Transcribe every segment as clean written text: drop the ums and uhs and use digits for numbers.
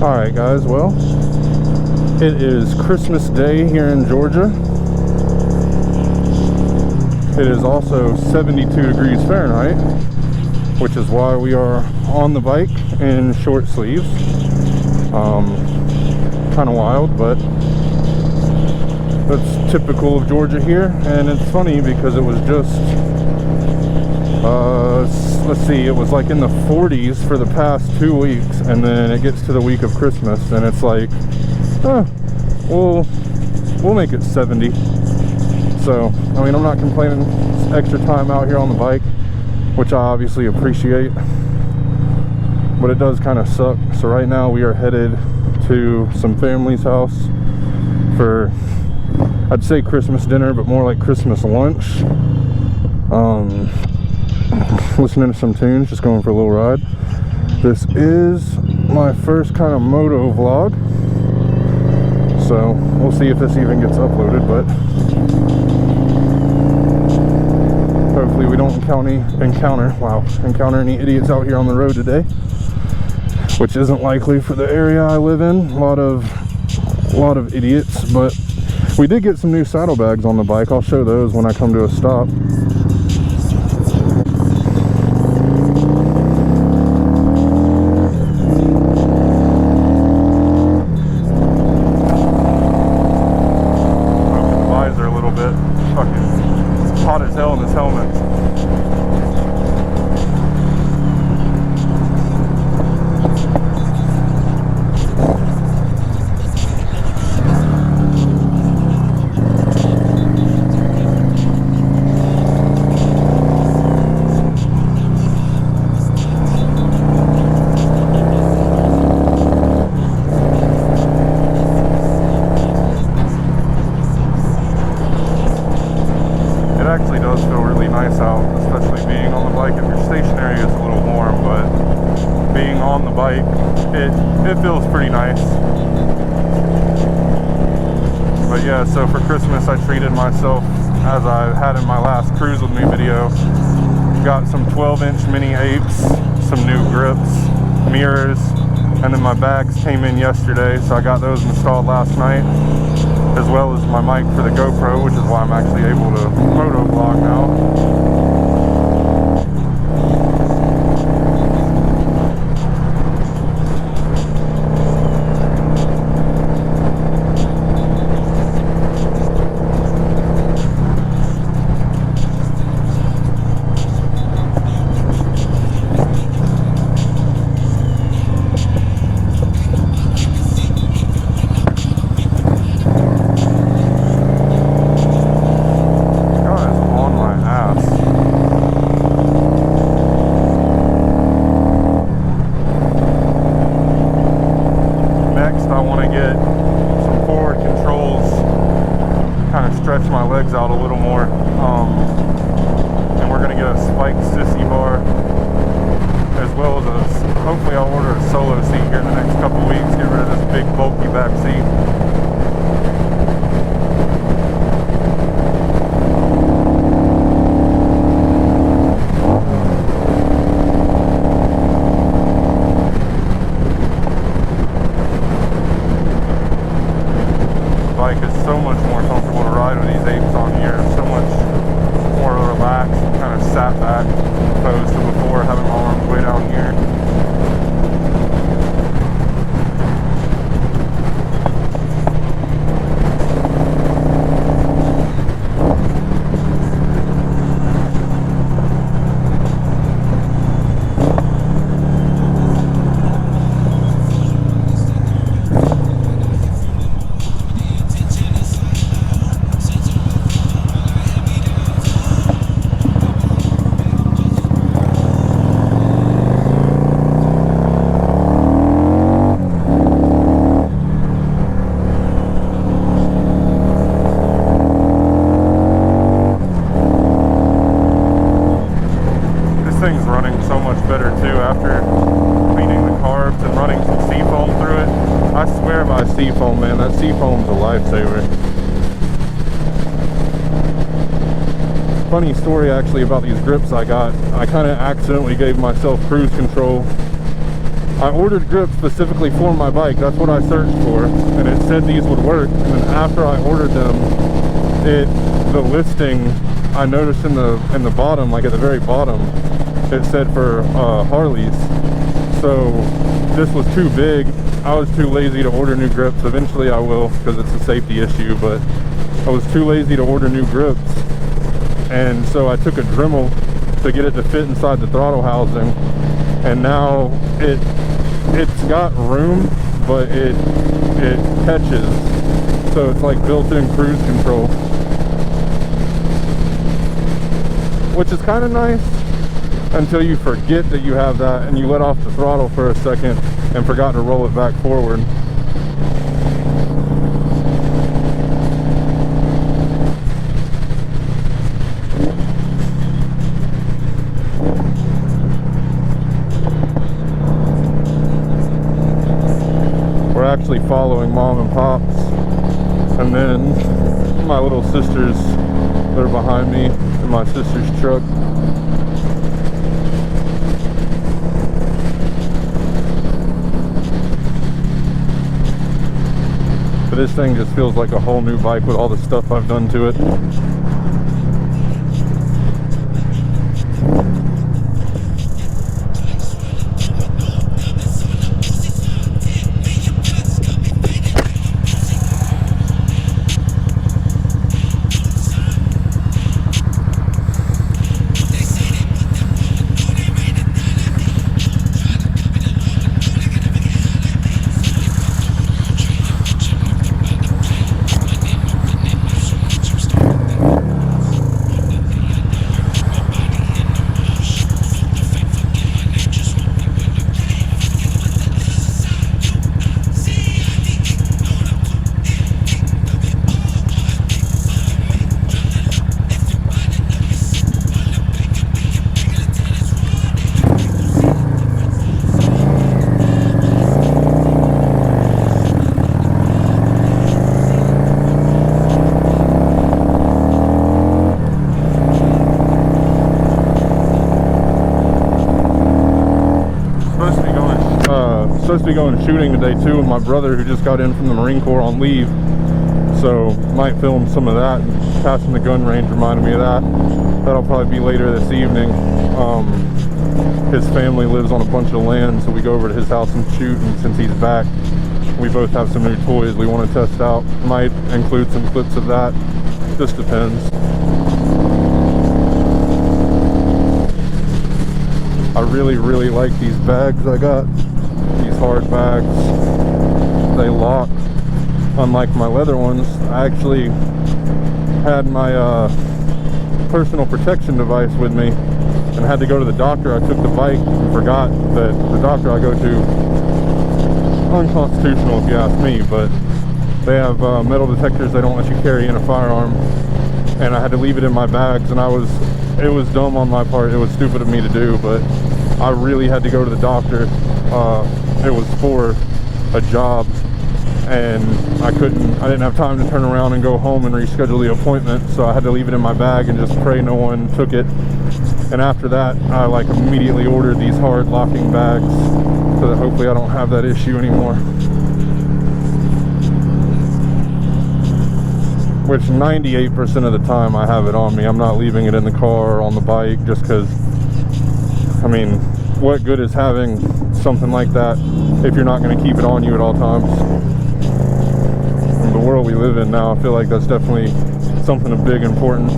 Alright guys, well, it is Christmas Day here in Georgia. It is also 72 degrees Fahrenheit, which is why we are on the bike in short sleeves. Kind of wild, but that's typical of Georgia here. And it's funny because it was just let's see, it was like in the 40s for the past 2 weeks, and then it gets to the week of Christmas and it's like, we'll make it 70. So I mean, I'm not complaining. It's extra time out here on the bike, which I obviously appreciate, but it does kind of suck. So right now we are headed to some family's house for, I'd say Christmas dinner, but more like Christmas lunch. Listening to some tunes, just going for a little ride. This is my first kind of moto vlog, so we'll see if this even gets uploaded, but hopefully we don't encounter any idiots out here on the road today, which isn't likely for the area I live in. A lot of idiots, but we did get some new saddlebags on the bike. I'll show those when I come to a stop. Hot as hell in this helmet. Actually does feel really nice out, especially being on the bike. If you're stationary, it's a little warm, but being on the bike, it feels pretty nice. But yeah, so for Christmas I treated myself, as I had in my last Cruise With Me video. Got some 12-inch mini apes, some new grips, mirrors, and then my bags came in yesterday, so I got those installed last night, as well as my mic for the GoPro, which is why I'm actually able to motovlog now. Stretch my legs out a little more, and we're gonna get a spiked sissy bar, as well as hopefully I'll order a solo seat here in the next couple weeks, get rid of this big bulky back seat. Bike is so much more comfortable to ride with these apes on here, so much more relaxed, kind of sat back, opposed to before having my arms way down here. Thing's running so much better too after cleaning the carbs and running some seafoam through it. I swear by seafoam, man, that seafoam's a lifesaver. Funny story actually about these grips I got. I kind of accidentally gave myself cruise control I ordered grips specifically for my bike. That's what I searched for, and it said these would work. And then after I ordered them, the listing I noticed in the bottom, like at the very bottom, it said for Harleys. So this was too big. I was too lazy to order new grips. Eventually I will, because it's a safety issue, but I was too lazy to order new grips. And so I took a Dremel to get it to fit inside the throttle housing. And now it's got room, but it catches. So it's like built-in cruise control, which is kind of nice until you forget that you have that and you let off the throttle for a second and forgot to roll it back forward. We're actually following Mom and Pops, and then my little sisters, they're behind me in my sister's truck. But this thing just feels like a whole new bike with all the stuff I've done to it. Supposed to be going shooting today too with my brother, who just got in from the Marine Corps on leave, so might film some of that. Passing the gun range reminded me of that. That'll probably be later this evening. His family lives on a bunch of land, so we go over to his house and shoot, and since he's back, we both have some new toys we want to test out. Might include some clips of that, just depends. I really like these bags I got. These hard bags, they lock, unlike my leather ones. I actually had my personal protection device with me and had to go to the doctor. I took the bike and forgot that the doctor I go to, unconstitutional if you ask me, but they have metal detectors they don't let you carry in a firearm, and I had to leave it in my bags, and it was dumb on my part. It was stupid of me to do, but I really had to go to the doctor. It was for a job, and I didn't have time to turn around and go home and reschedule the appointment, so I had to leave it in my bag and just pray no one took it. And after that, I like immediately ordered these hard locking bags so that hopefully I don't have that issue anymore. Which 98% of the time I have it on me. I'm not leaving it in the car or on the bike, just because, I mean, what good is having something like that if you're not going to keep it on you at all times? In the world we live in now, I feel like that's definitely something of big importance.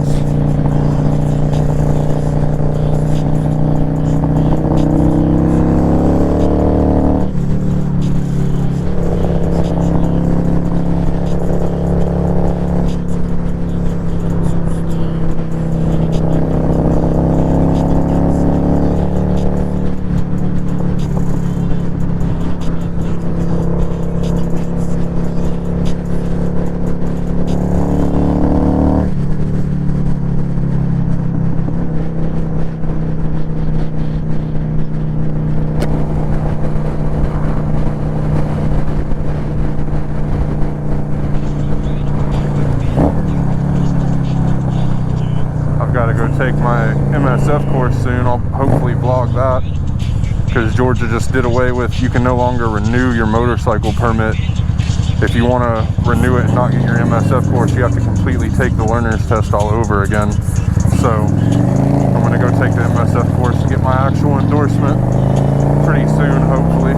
Take my MSF course soon. I'll hopefully vlog that, because Georgia just did away with, you can no longer renew your motorcycle permit. If you want to renew it and not get your MSF course, you have to completely take the learner's test all over again. So I'm going to go take the MSF course and get my actual endorsement pretty soon, hopefully.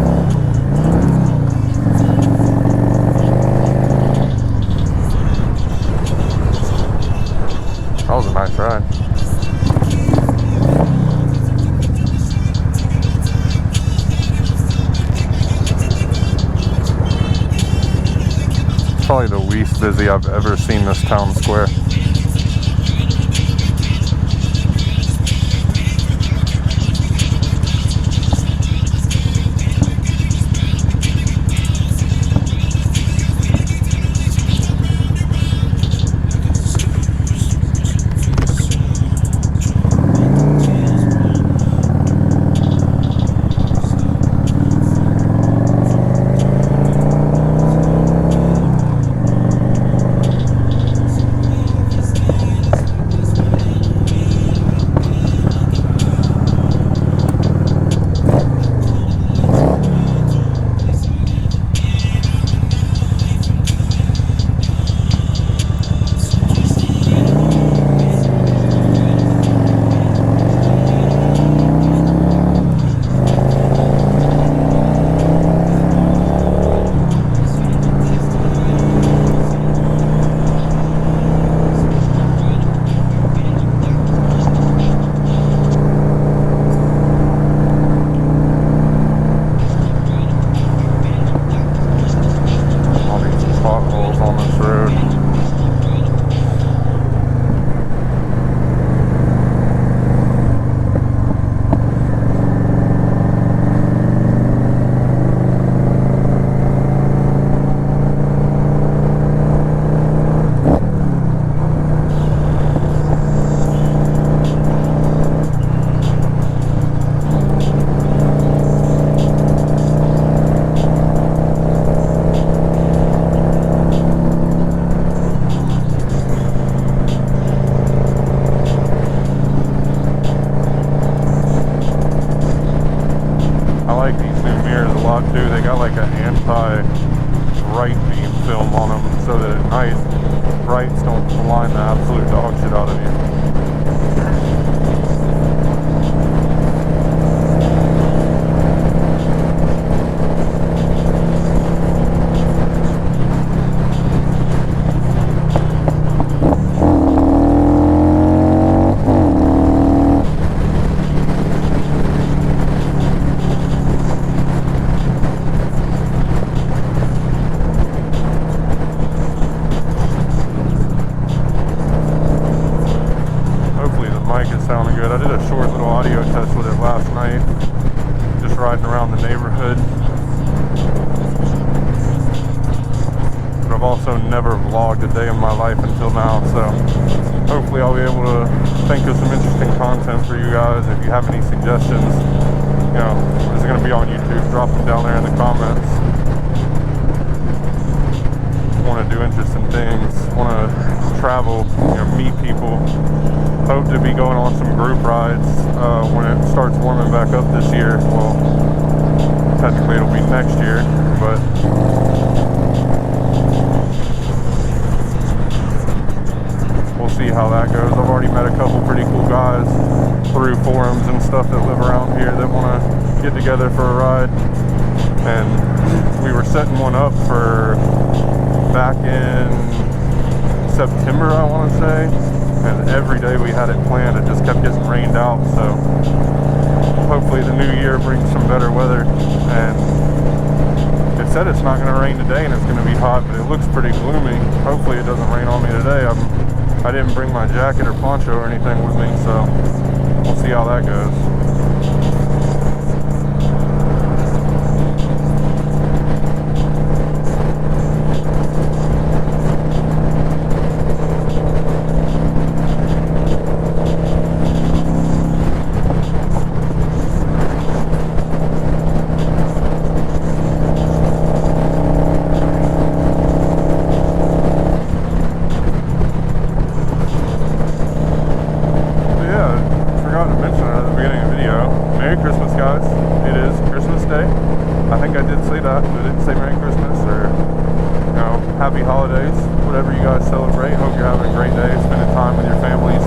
That was a nice ride. Probably the least busy I've ever seen this town square. Too, they got like an anti-bright beam film on them so that at night brights don't blind the absolute dog shit out of you. Sounding good. I did a short little audio test with it last night, just riding around the neighborhood. But I've also never vlogged a day in my life until now, so hopefully I'll be able to think of some interesting content for you guys. If you have any suggestions, you know, this is going to be on YouTube, drop them down there in the comments. Want to do interesting things, want to travel, you know, meet people. Hope to be going on some group rides when it starts warming back up this year. Well, technically it'll be next year, but we'll see how that goes. I've already met a couple pretty cool guys through forums and stuff that live around here that want to get together for a ride. And we were setting one up for back in September, I want to say. And every day we had it planned, it just kept getting rained out. So hopefully the new year brings some better weather. And it said it's not going to rain today and it's going to be hot, but it looks pretty gloomy. Hopefully it doesn't rain on me today. I didn't bring my jacket or poncho or anything with me, so we'll see how that goes. celebrate. Hope you're having a great day, spending time with your families.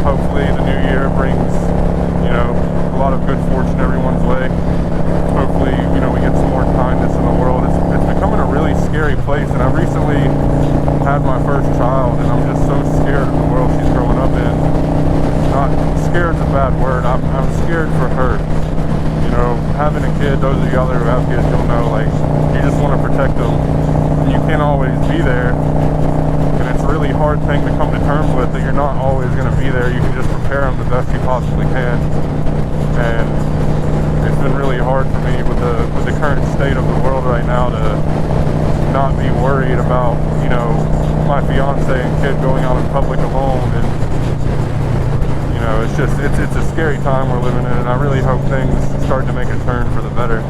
Hopefully the new year brings, you know, a lot of good fortune everyone's way. Hopefully, you know, we get some more kindness in the world. It's becoming a really scary place, and I've recently had my first child, and I'm just so scared of the world she's growing up in. Not scared's a bad word. I'm scared for her. You know, having a kid, those of you out there who have kids, you'll know, like, you just want to protect them. And you can't always be there. And it's a really hard thing to come to terms with, that you're not always going to be there. You can just prepare them the best you possibly can. And it's been really hard for me with the current state of the world right now to not be worried about, you know, my fiance and kid going out in public alone. And you know, it's a scary time we're living in, and I really hope things start to make a turn for the better.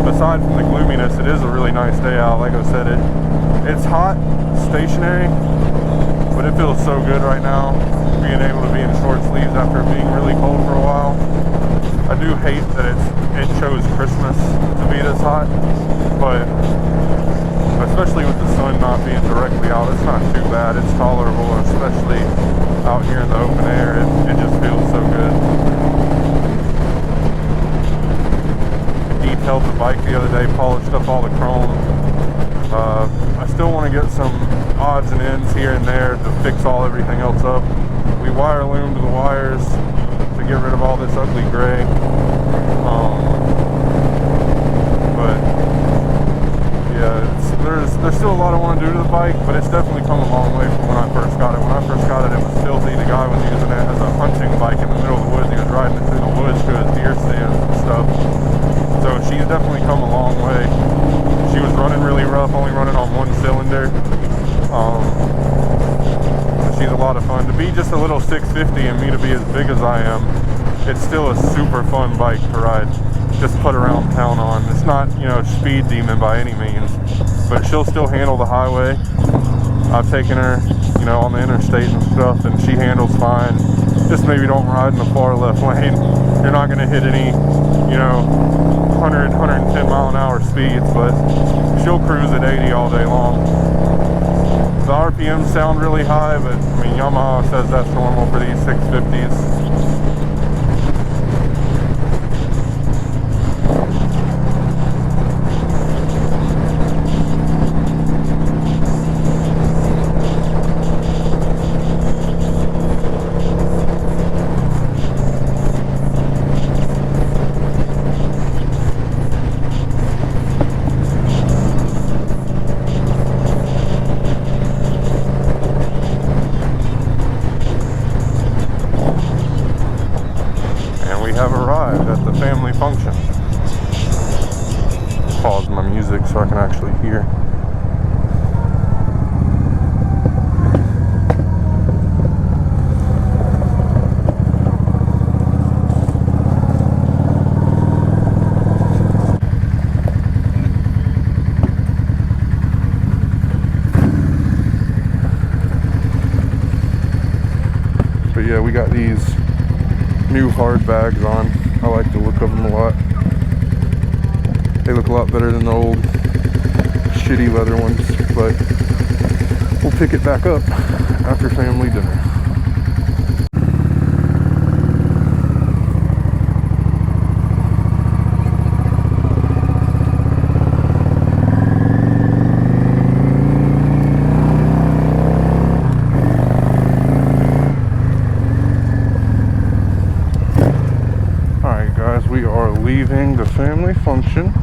Aside from the gloominess, it is a really nice day out. Like I said, it's hot, stationary, but it feels so good right now, being able to be in short sleeves after being really cold for a while. I do hate that it shows Christmas to be this hot, but especially with the sun not being directly out, it's not too bad. It's tolerable, especially out here in the open air. It just feels so good. Detailed the bike the other day, polished up all the chrome. I still want to get some odds and ends here and there to fix everything else up. We wire loomed the wires to get rid of all this ugly gray. But yeah, there's still a lot I want to do to the bike, but it's definitely come a long way from when I first got it. When I first got it, it was filthy. The guy was using it as a hunting bike in the middle of the woods. He was riding it through the woods to his deer stands and stuff. So she's definitely come a long way. She was running really rough, only running on one cylinder. She's a lot of fun. To be just a little 650 and me to be as big as I am, it's still a super fun bike to ride. Just put around town on. It's not, you know, speed demon by any means, but she'll still handle the highway. I've taken her, you know, on the interstate and stuff, and she handles fine. Just maybe don't ride in the far left lane. You're not going to hit any, you know, 100, 110 mile an hour speeds, but she'll cruise at 80 all day long. The RPMs sound really high, but I mean, Yamaha says that's normal for these 650s. Have arrived at the family function. Pause my music so I can actually hear. got these new hard bags on. I like the look of them a lot. They look a lot better than the old shitty leather ones, but we'll pick it back up after family dinner. Alright guys, we are leaving the family function.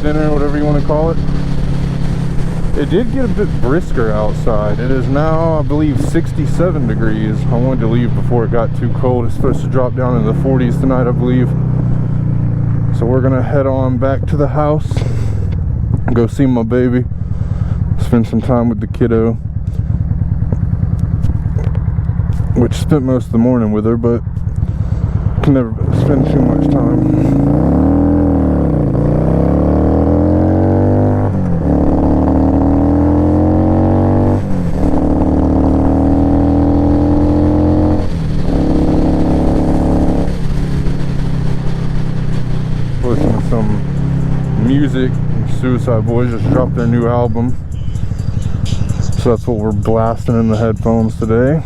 Dinner, whatever you want to call it. It did get a bit brisker outside. It is now, I believe, 67 degrees. I wanted to leave before it got too cold. It's supposed to drop down into the 40s tonight, I believe. So we're gonna head on back to the house and go see my baby, spend some time with the kiddo, which spent most of the morning with her, but can never spend too much time. Listen to some music. Suicide Boys just dropped their new album, so that's what we're blasting in the headphones today.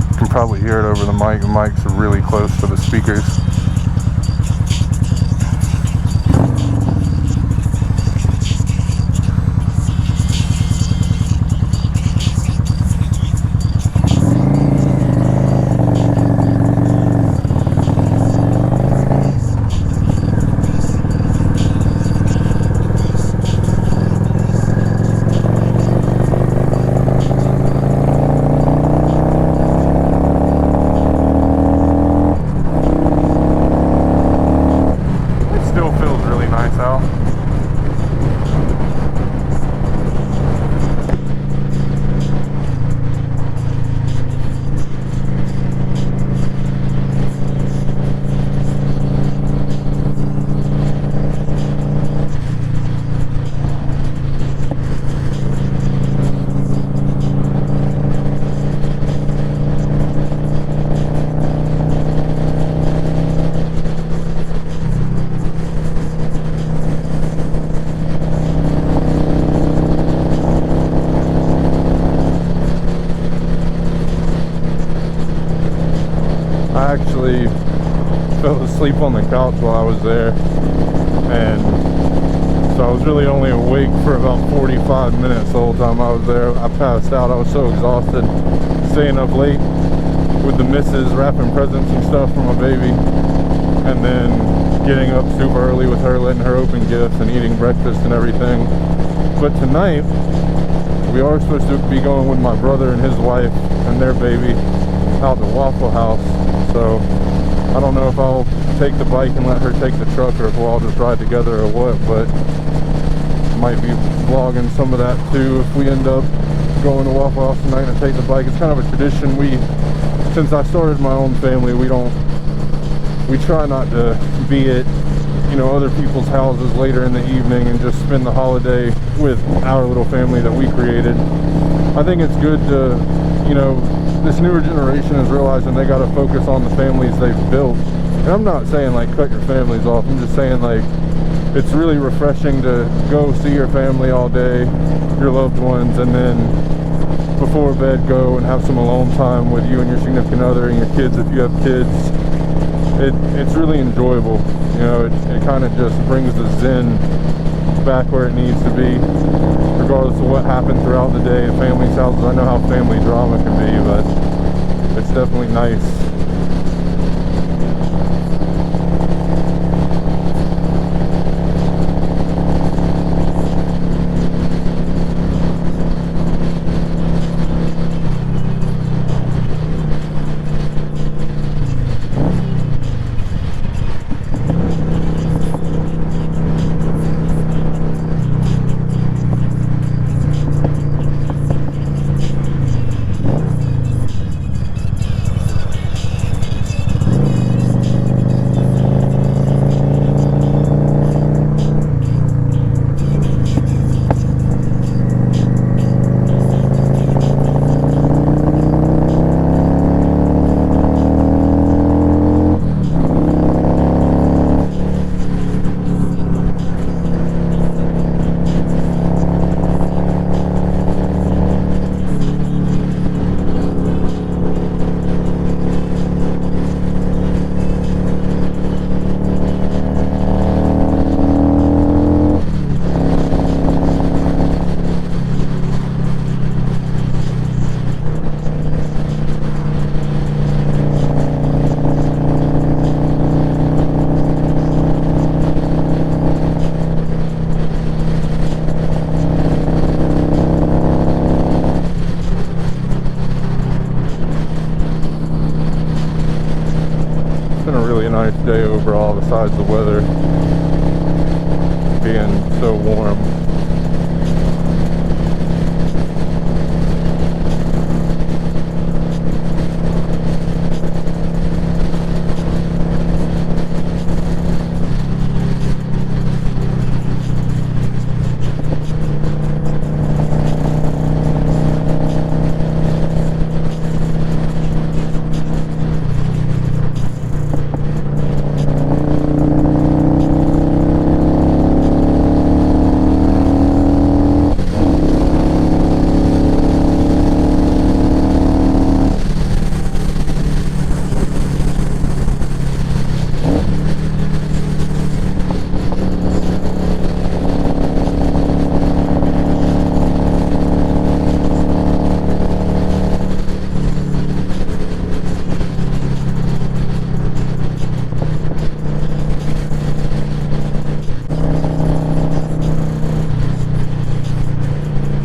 You can probably hear it over the mic. The mics are really close to the speakers. I actually fell asleep on the couch while I was there, and so I was really only awake for about 45 minutes the whole time I was there. I passed out. I was so exhausted, staying up late with the missus, wrapping presents and stuff for my baby, and then getting up super early with her, letting her open gifts and eating breakfast and everything. But tonight we are supposed to be going with my brother and his wife and their baby out to Waffle House. So I don't know if I'll take the bike and let her take the truck, or if we'll all just ride together or what, but might be vlogging some of that too if we end up going to Waffle House tonight and take the bike. It's kind of a tradition. Since I started my own family, we try not to be at, you know, other people's houses later in the evening and just spend the holiday with our little family that we created. I think it's good to, you know, this newer generation is realizing they got to focus on the families they've built. And I'm not saying like cut your families off. I'm just saying like it's really refreshing to go see your family all day, your loved ones, and then before bed go and have some alone time with you and your significant other and your kids if you have kids. It's really enjoyable. You know, it kind of just brings the zen back where it needs to be, regardless of what happened throughout the day at family's houses. I know how family drama can be, but it's definitely nice. nice day overall besides the weather being so warm.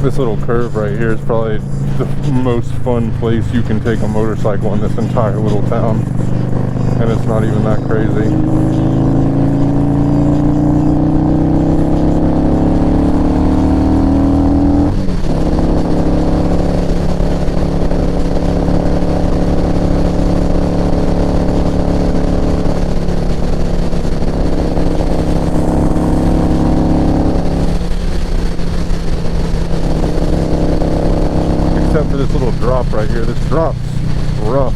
This little curve right here is probably the most fun place you can take a motorcycle in this entire little town, and it's not even that crazy. Except for this little drop right here. This drop's rough.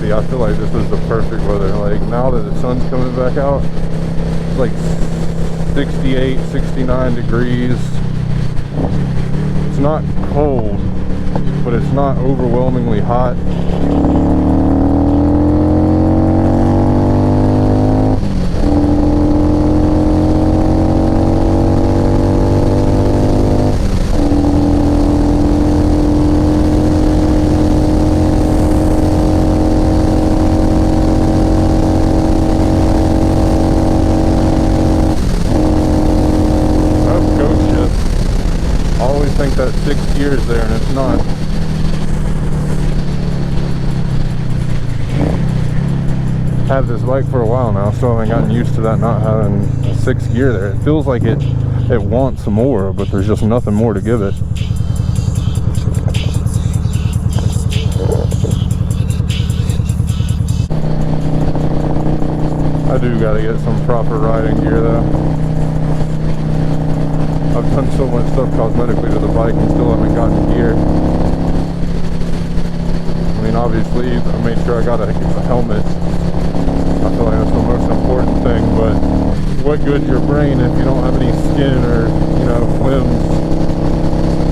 I feel like this is the perfect weather. Like now that the sun's coming back out, it's like 68, 69 degrees. It's not cold, but it's not overwhelmingly hot. Think that 6 gears there, and it's not. Had this bike for a while now, so I've gotten used to that not having a 6 gear there. It feels like it wants more, but there's just nothing more to give it. I do gotta get some proper riding gear though. I've done so much stuff cosmetically to the bike and still haven't gotten gear. I mean, obviously, I made sure I got a helmet. I feel like that's the most important thing, but what good's your brain if you don't have any skin or, you know, limbs?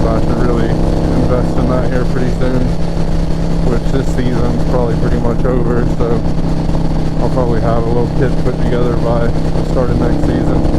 So I should really invest in that here pretty soon, which this season's probably pretty much over, so I'll probably have a little kit put together by the start of next season.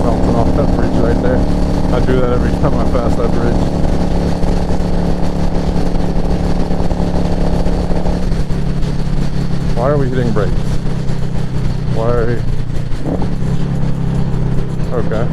bouncing off that bridge right there. I do that every time I pass that bridge. Why are we hitting brakes? Why are we... Okay.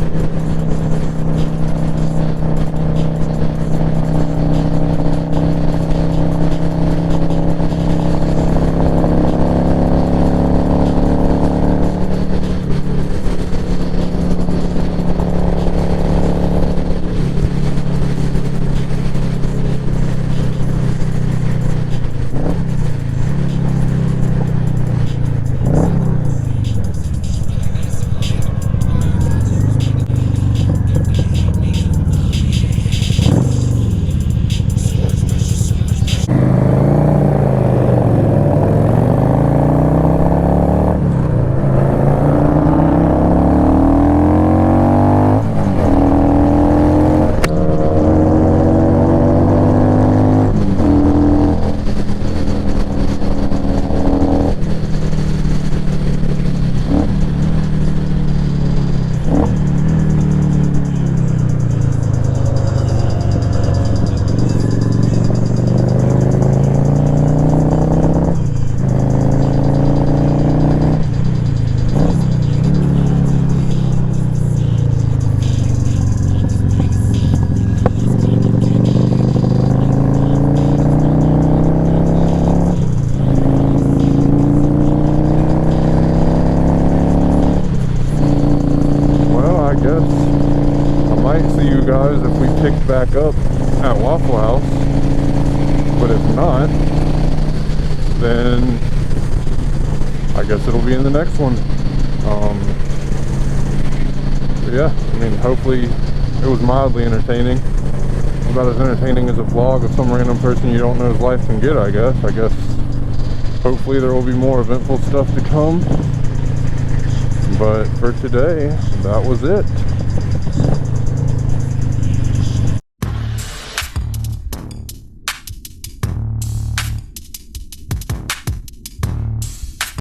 Guys, if we pick back up at Waffle House, but if not, then I guess it'll be in the next one. Yeah, I mean, hopefully it was mildly entertaining. About as entertaining as a vlog of some random person you don't know's life can get, I guess. Hopefully there will be more eventful stuff to come. But for today, that was it.